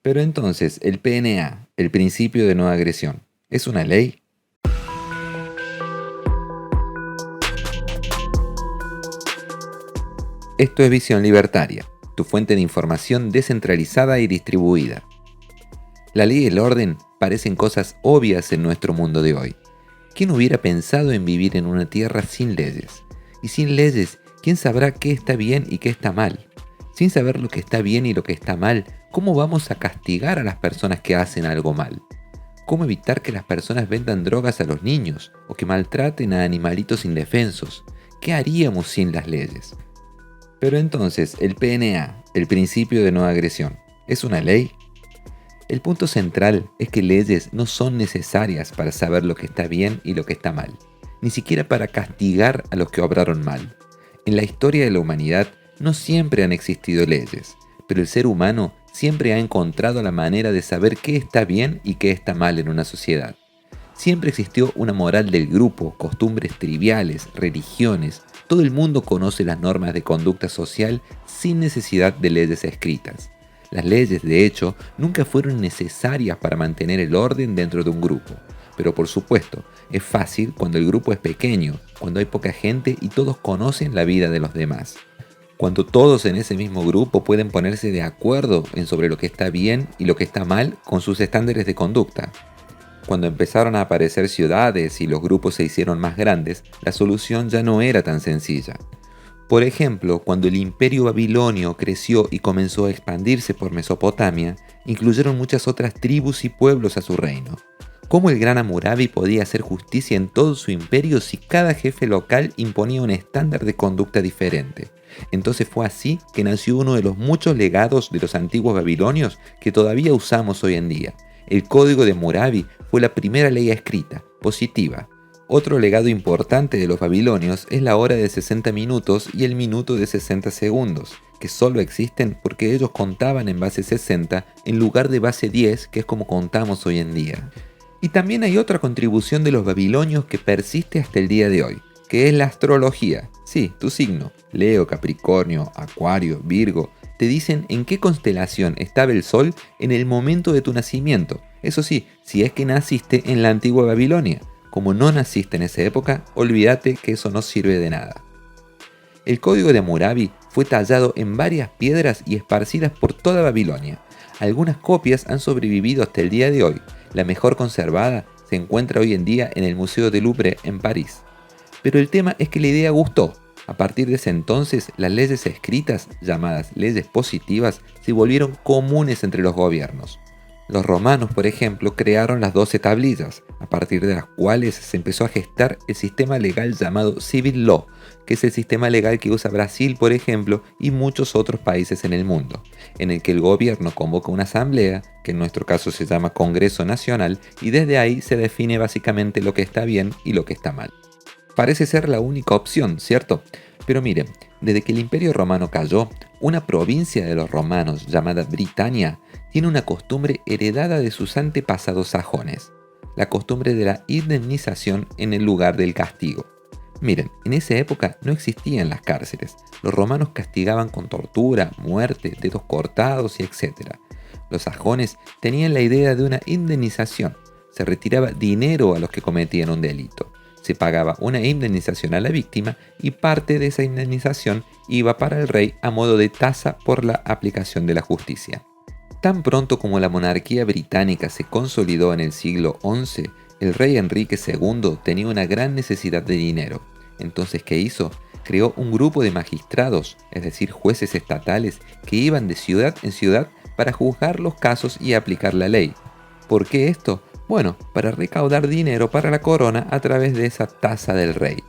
Pero entonces, el PNA, el principio de no agresión, ¿es una ley? Esto es Visión Libertaria, tu fuente de información descentralizada y distribuida. La ley y el orden parecen cosas obvias en nuestro mundo de hoy. ¿Quién hubiera pensado en vivir en una tierra sin leyes? Y sin leyes, ¿quién sabrá qué está bien y qué está mal? Sin saber lo que está bien y lo que está mal, ¿cómo vamos a castigar a las personas que hacen algo mal? ¿Cómo evitar que las personas vendan drogas a los niños o que maltraten a animalitos indefensos? ¿Qué haríamos sin las leyes? Pero entonces, el PNA, el principio de no agresión, ¿es una ley? El punto central es que leyes no son necesarias para saber lo que está bien y lo que está mal, ni siquiera para castigar a los que obraron mal. En la historia de la humanidad no siempre han existido leyes, pero el ser humano siempre ha encontrado la manera de saber qué está bien y qué está mal en una sociedad. Siempre existió una moral del grupo, costumbres triviales, religiones. Todo el mundo conoce las normas de conducta social sin necesidad de leyes escritas. Las leyes, de hecho, nunca fueron necesarias para mantener el orden dentro de un grupo. Pero por supuesto, es fácil cuando el grupo es pequeño, cuando hay poca gente y todos conocen la vida de los demás. Cuando todos en ese mismo grupo pueden ponerse de acuerdo en sobre lo que está bien y lo que está mal con sus estándares de conducta. Cuando empezaron a aparecer ciudades y los grupos se hicieron más grandes, la solución ya no era tan sencilla. Por ejemplo, cuando el imperio babilonio creció y comenzó a expandirse por Mesopotamia, incluyeron muchas otras tribus y pueblos a su reino. ¿Cómo el gran Hammurabi podía hacer justicia en todo su imperio si cada jefe local imponía un estándar de conducta diferente? Entonces fue así que nació uno de los muchos legados de los antiguos babilonios que todavía usamos hoy en día. El Código de Hammurabi fue la primera ley escrita, positiva. Otro legado importante de los babilonios es la hora de 60 minutos y el minuto de 60 segundos, que solo existen porque ellos contaban en base 60 en lugar de base 10, que es como contamos hoy en día. Y también hay otra contribución de los babilonios que persiste hasta el día de hoy, que es la astrología. Sí, tu signo, Leo, Capricornio, Acuario, Virgo, te dicen en qué constelación estaba el Sol en el momento de tu nacimiento. Eso sí, si es que naciste en la antigua Babilonia. Como no naciste en esa época, olvídate que eso no sirve de nada. El Código de Hammurabi fue tallado en varias piedras y esparcidas por toda Babilonia. Algunas copias han sobrevivido hasta el día de hoy. La mejor conservada se encuentra hoy en día en el Museo del Louvre en París. Pero el tema es que la idea gustó. A partir de ese entonces, las leyes escritas, llamadas leyes positivas, se volvieron comunes entre los gobiernos. Los romanos, por ejemplo, crearon las 12 tablillas, a partir de las cuales se empezó a gestar el sistema legal llamado Civil Law, que es el sistema legal que usa Brasil, por ejemplo, y muchos otros países en el mundo, en el que el gobierno convoca una asamblea, que en nuestro caso se llama Congreso Nacional, y desde ahí se define básicamente lo que está bien y lo que está mal. Parece ser la única opción, ¿cierto? Pero miren, desde que el Imperio Romano cayó, una provincia de los romanos llamada Britania tiene una costumbre heredada de sus antepasados sajones, la costumbre de la indemnización en el lugar del castigo. Miren, en esa época no existían las cárceles. Los romanos castigaban con tortura, muerte, dedos cortados y etc. Los sajones tenían la idea de una indemnización. Se retiraba dinero a los que cometían un delito. Se pagaba una indemnización a la víctima y parte de esa indemnización iba para el rey a modo de tasa por la aplicación de la justicia. Tan pronto como la monarquía británica se consolidó en el siglo XI, el rey Enrique II tenía una gran necesidad de dinero. Entonces, ¿qué hizo? Creó un grupo de magistrados, es decir, jueces estatales, que iban de ciudad en ciudad para juzgar los casos y aplicar la ley. ¿Por qué esto? Bueno, para recaudar dinero para la corona a través de esa tasa del rey.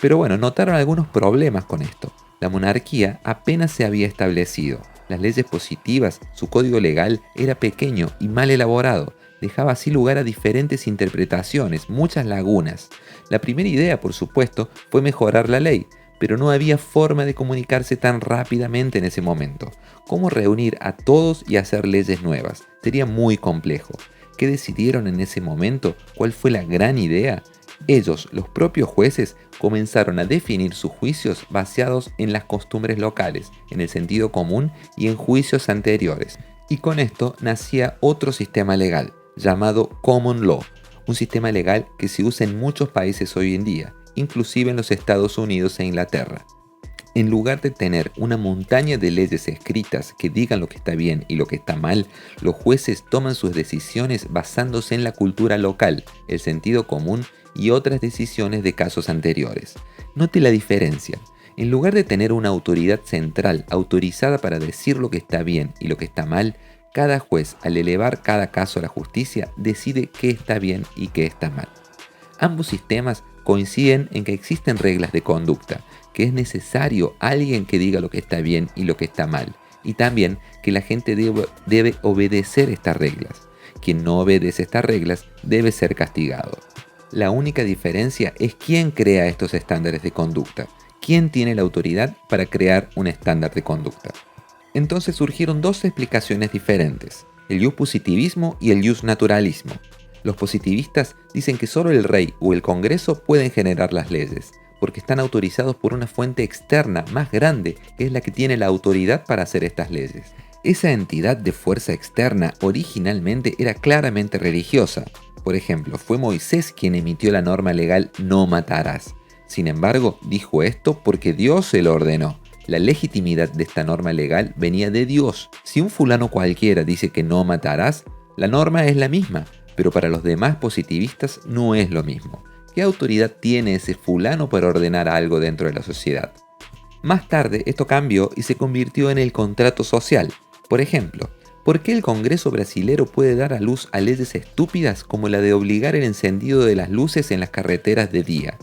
Pero bueno, notaron algunos problemas con esto. La monarquía apenas se había establecido. Las leyes positivas, su código legal era pequeño y mal elaborado. Dejaba así lugar a diferentes interpretaciones, muchas lagunas. La primera idea, por supuesto, fue mejorar la ley, pero no había forma de comunicarse tan rápidamente en ese momento. ¿Cómo reunir a todos y hacer leyes nuevas? Sería muy complejo. ¿Qué decidieron en ese momento? ¿Cuál fue la gran idea? Ellos, los propios jueces, comenzaron a definir sus juicios basados en las costumbres locales, en el sentido común y en juicios anteriores. Y con esto nacía otro sistema legal, llamado Common Law, un sistema legal que se usa en muchos países hoy en día, inclusive en los Estados Unidos e Inglaterra. En lugar de tener una montaña de leyes escritas que digan lo que está bien y lo que está mal, los jueces toman sus decisiones basándose en la cultura local, el sentido común y otras decisiones de casos anteriores. Note la diferencia. En lugar de tener una autoridad central autorizada para decir lo que está bien y lo que está mal, cada juez, al elevar cada caso a la justicia, decide qué está bien y qué está mal. Ambos sistemas coinciden en que existen reglas de conducta, que es necesario alguien que diga lo que está bien y lo que está mal, y también que la gente debe obedecer estas reglas. Quien no obedece estas reglas debe ser castigado. La única diferencia es quién crea estos estándares de conducta, quién tiene la autoridad para crear un estándar de conducta. Entonces surgieron dos explicaciones diferentes, el positivismo y el naturalismo. Los positivistas dicen que solo el rey o el Congreso pueden generar las leyes, porque están autorizados por una fuente externa más grande, que es la que tiene la autoridad para hacer estas leyes. Esa entidad de fuerza externa originalmente era claramente religiosa. Por ejemplo, fue Moisés quien emitió la norma legal no matarás. Sin embargo, dijo esto porque Dios se lo ordenó. La legitimidad de esta norma legal venía de Dios. Si un fulano cualquiera dice que no matarás, la norma es la misma, pero para los demás positivistas no es lo mismo. ¿Qué autoridad tiene ese fulano para ordenar algo dentro de la sociedad? Más tarde esto cambió y se convirtió en el contrato social. Por ejemplo, ¿por qué el Congreso brasilero puede dar a luz a leyes estúpidas como la de obligar el encendido de las luces en las carreteras de día?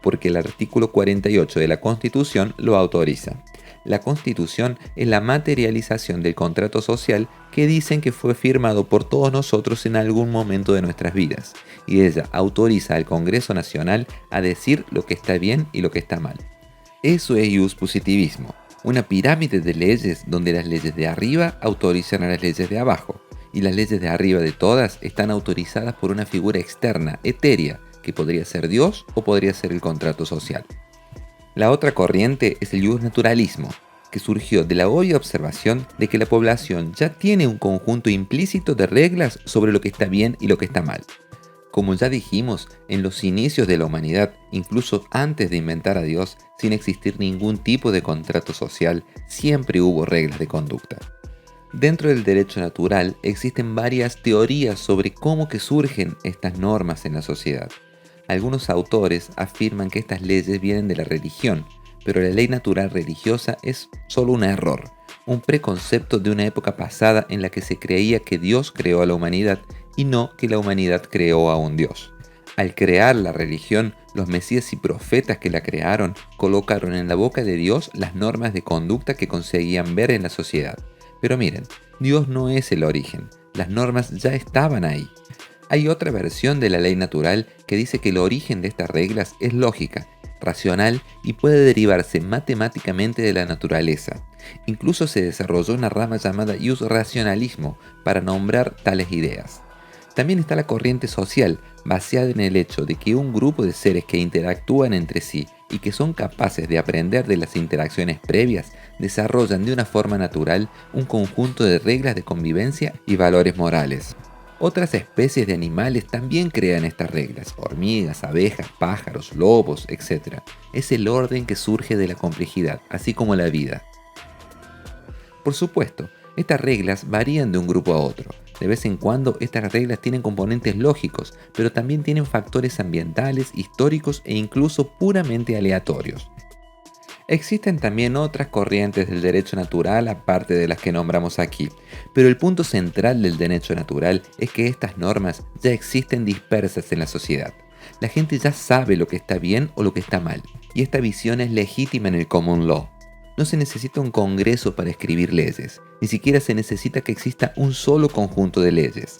Porque el artículo 48 de la Constitución lo autoriza. La Constitución es la materialización del contrato social que dicen que fue firmado por todos nosotros en algún momento de nuestras vidas, y ella autoriza al Congreso Nacional a decir lo que está bien y lo que está mal. Eso es positivismo, una pirámide de leyes donde las leyes de arriba autorizan a las leyes de abajo, y las leyes de arriba de todas están autorizadas por una figura externa, etérea, que podría ser Dios o podría ser el contrato social. La otra corriente es el naturalismo, que surgió de la obvia observación de que la población ya tiene un conjunto implícito de reglas sobre lo que está bien y lo que está mal. Como ya dijimos, en los inicios de la humanidad, incluso antes de inventar a Dios, sin existir ningún tipo de contrato social, siempre hubo reglas de conducta. Dentro del derecho natural existen varias teorías sobre cómo que surgen estas normas en la sociedad. Algunos autores afirman que estas leyes vienen de la religión, pero la ley natural religiosa es solo un error, un preconcepto de una época pasada en la que se creía que Dios creó a la humanidad y no que la humanidad creó a un Dios. Al crear la religión, los mesías y profetas que la crearon colocaron en la boca de Dios las normas de conducta que conseguían ver en la sociedad. Pero miren, Dios no es el origen, las normas ya estaban ahí. Hay otra versión de la ley natural que dice que el origen de estas reglas es lógica, racional y puede derivarse matemáticamente de la naturaleza. Incluso se desarrolló una rama llamada racionalismo para nombrar tales ideas. También está la corriente social, basada en el hecho de que un grupo de seres que interactúan entre sí y que son capaces de aprender de las interacciones previas, desarrollan de una forma natural un conjunto de reglas de convivencia y valores morales. Otras especies de animales también crean estas reglas, hormigas, abejas, pájaros, lobos, etc. Es el orden que surge de la complejidad, así como la vida. Por supuesto, estas reglas varían de un grupo a otro. De vez en cuando estas reglas tienen componentes lógicos, pero también tienen factores ambientales, históricos e incluso puramente aleatorios. Existen también otras corrientes del derecho natural aparte de las que nombramos aquí, pero el punto central del derecho natural es que estas normas ya existen dispersas en la sociedad. La gente ya sabe lo que está bien o lo que está mal, y esta visión es legítima en el common law. No se necesita un congreso para escribir leyes, ni siquiera se necesita que exista un solo conjunto de leyes.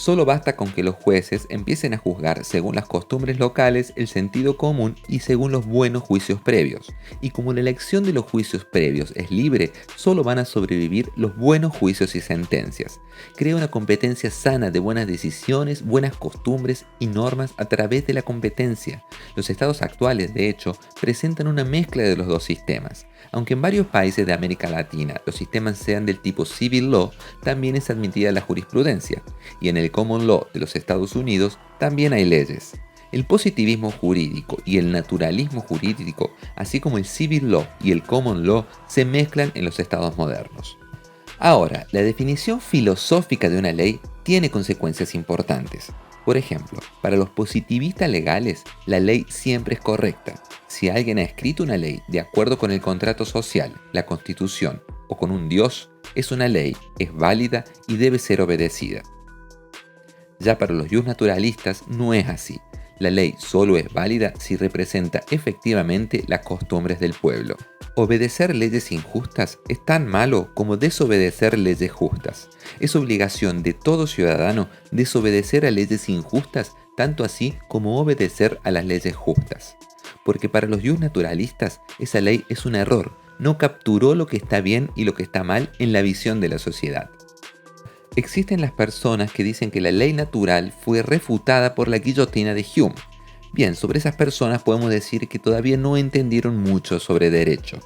Solo basta con que los jueces empiecen a juzgar según las costumbres locales, el sentido común y según los buenos juicios previos. Y como la elección de los juicios previos es libre, solo van a sobrevivir los buenos juicios y sentencias. Crea una competencia sana de buenas decisiones, buenas costumbres y normas a través de la competencia. Los estados actuales, de hecho, presentan una mezcla de los dos sistemas. Aunque en varios países de América Latina los sistemas sean del tipo civil law, también es admitida la jurisprudencia. Y en el common law de los Estados Unidos también hay leyes. El positivismo jurídico y el naturalismo jurídico, así como el civil law y el common law, se mezclan en los estados modernos. Ahora, la definición filosófica de una ley tiene consecuencias importantes. Por ejemplo, para los positivistas legales, la ley siempre es correcta. Si alguien ha escrito una ley de acuerdo con el contrato social, la Constitución o con un Dios, es una ley, es válida y debe ser obedecida. Ya para los naturalistas no es así. La ley solo es válida si representa efectivamente las costumbres del pueblo. Obedecer leyes injustas es tan malo como desobedecer leyes justas. Es obligación de todo ciudadano desobedecer a leyes injustas, tanto así como obedecer a las leyes justas. Porque para los naturalistas esa ley es un error, no capturó lo que está bien y lo que está mal en la visión de la sociedad. Existen las personas que dicen que la ley natural fue refutada por la guillotina de Hume. Bien, sobre esas personas podemos decir que todavía no entendieron mucho sobre derecho.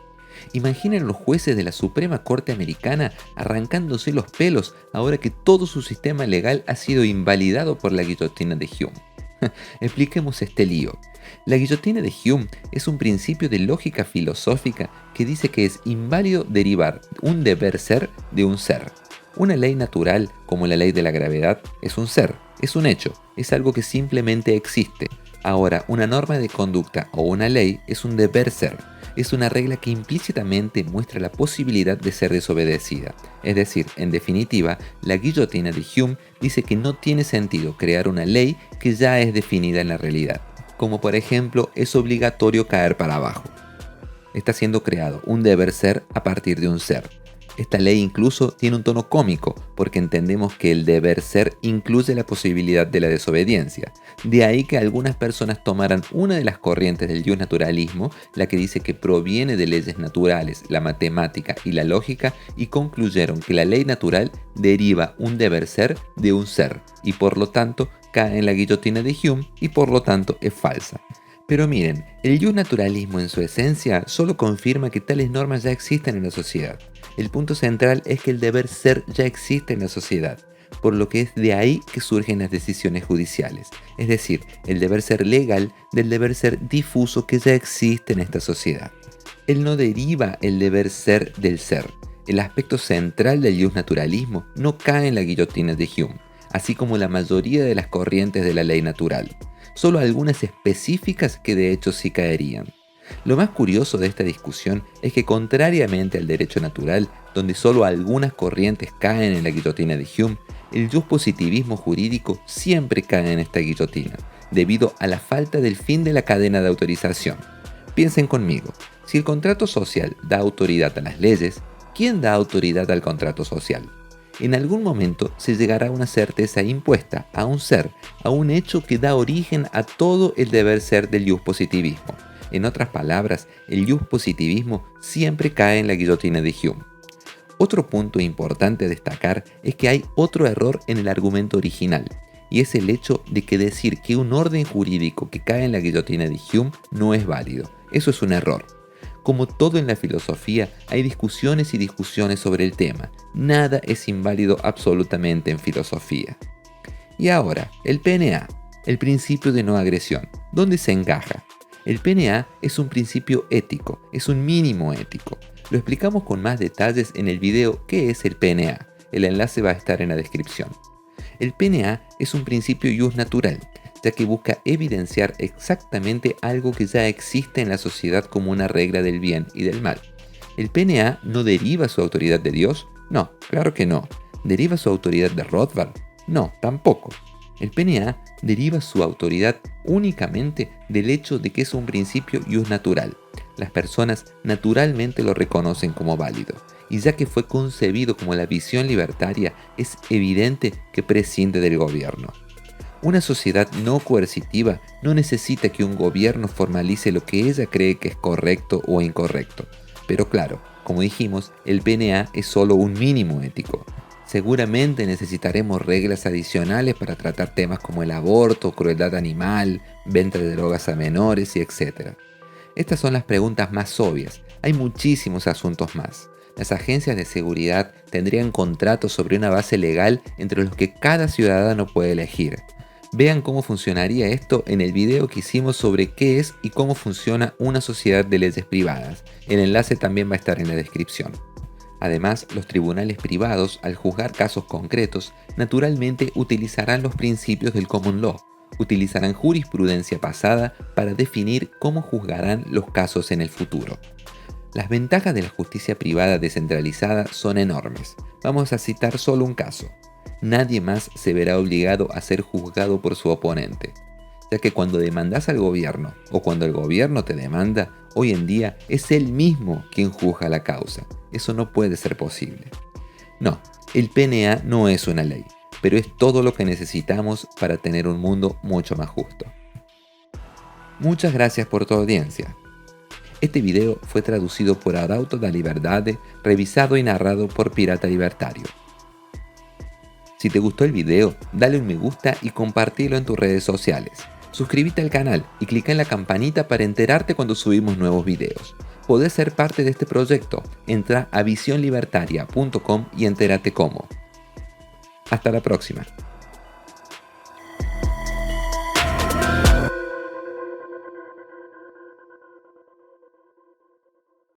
Imaginen los jueces de la Suprema Corte Americana arrancándose los pelos ahora que todo su sistema legal ha sido invalidado por la guillotina de Hume. Expliquemos este lío. La guillotina de Hume es un principio de lógica filosófica que dice que es inválido derivar un deber ser de un ser. Una ley natural, como la ley de la gravedad, es un ser, es un hecho, es algo que simplemente existe. Ahora, una norma de conducta o una ley es un deber ser, es una regla que implícitamente muestra la posibilidad de ser desobedecida. Es decir, en definitiva, la guillotina de Hume dice que no tiene sentido crear una ley que ya es definida en la realidad. Como por ejemplo, es obligatorio caer para abajo. Está siendo creado un deber ser a partir de un ser. Esta ley incluso tiene un tono cómico, porque entendemos que el deber ser incluye la posibilidad de la desobediencia. De ahí que algunas personas tomaran una de las corrientes del naturalismo, la que dice que proviene de leyes naturales, la matemática y la lógica, y concluyeron que la ley natural deriva un deber ser de un ser, y por lo tanto cae en la guillotina de Hume, y por lo tanto es falsa. Pero miren, el naturalismo en su esencia solo confirma que tales normas ya existen en la sociedad. El punto central es que el deber ser ya existe en la sociedad, por lo que es de ahí que surgen las decisiones judiciales, es decir, el deber ser legal del deber ser difuso que ya existe en esta sociedad. Él no deriva el deber ser del ser. El aspecto central del naturalismo no cae en la guillotina de Hume, así como la mayoría de las corrientes de la ley natural. Solo algunas específicas que de hecho sí caerían. Lo más curioso de esta discusión es que contrariamente al derecho natural, donde solo algunas corrientes caen en la guillotina de Hume, el positivismo jurídico siempre cae en esta guillotina, debido a la falta del fin de la cadena de autorización. Piensen conmigo, si el contrato social da autoridad a las leyes, ¿quién da autoridad al contrato social? En algún momento se llegará a una certeza impuesta a un ser, a un hecho que da origen a todo el deber ser del positivismo. En otras palabras, el positivismo siempre cae en la guillotina de Hume. Otro punto importante a destacar es que hay otro error en el argumento original, y es el hecho de que decir que un orden jurídico que cae en la guillotina de Hume no es válido. Eso es un error. Como todo en la filosofía, hay discusiones y discusiones sobre el tema. Nada es inválido absolutamente en filosofía. Y ahora, el PNA, el principio de no agresión. ¿Dónde se encaja? El PNA es un principio ético, es un mínimo ético. Lo explicamos con más detalles en el video ¿Qué es el PNA? El enlace va a estar en la descripción. El PNA es un principio jus natural, ya que busca evidenciar exactamente algo que ya existe en la sociedad como una regla del bien y del mal. ¿El PNA no deriva su autoridad de Dios? No, claro que no. ¿Deriva su autoridad de Rothbard? No, tampoco. El PNA deriva su autoridad únicamente del hecho de que es un principio jus natural. Las personas naturalmente lo reconocen como válido. y ya que fue concebido como la visión libertaria, es evidente que prescinde del gobierno. Una sociedad no coercitiva no necesita que un gobierno formalice lo que ella cree que es correcto o incorrecto. Pero claro, como dijimos, el PNA es solo un mínimo ético. Seguramente necesitaremos reglas adicionales para tratar temas como el aborto, crueldad animal, venta de drogas a menores y etc. Estas son las preguntas más obvias. Hay muchísimos asuntos más. Las agencias de seguridad tendrían contratos sobre una base legal entre los que cada ciudadano puede elegir. Vean cómo funcionaría esto en el video que hicimos sobre qué es y cómo funciona una sociedad de leyes privadas. El enlace también va a estar en la descripción. Además, los tribunales privados, al juzgar casos concretos, naturalmente utilizarán los principios del common law. Utilizarán jurisprudencia pasada para definir cómo juzgarán los casos en el futuro. Las ventajas de la justicia privada descentralizada son enormes. Vamos a citar solo un caso. Nadie más se verá obligado a ser juzgado por su oponente, ya que cuando demandas al gobierno o cuando el gobierno te demanda, hoy en día es él mismo quien juzga la causa. Eso no puede ser posible. No, el PNA no es una ley, pero es todo lo que necesitamos para tener un mundo mucho más justo. Muchas gracias por tu audiencia. Este video fue traducido por Arauto da Liberdade, revisado y narrado por Pirata Libertario. Si te gustó el video, dale un me gusta y compartilo en tus redes sociales. Suscríbete al canal y clica en la campanita para enterarte cuando subimos nuevos videos. Podés ser parte de este proyecto. Entra a visionlibertaria.com y entérate cómo. Hasta la próxima.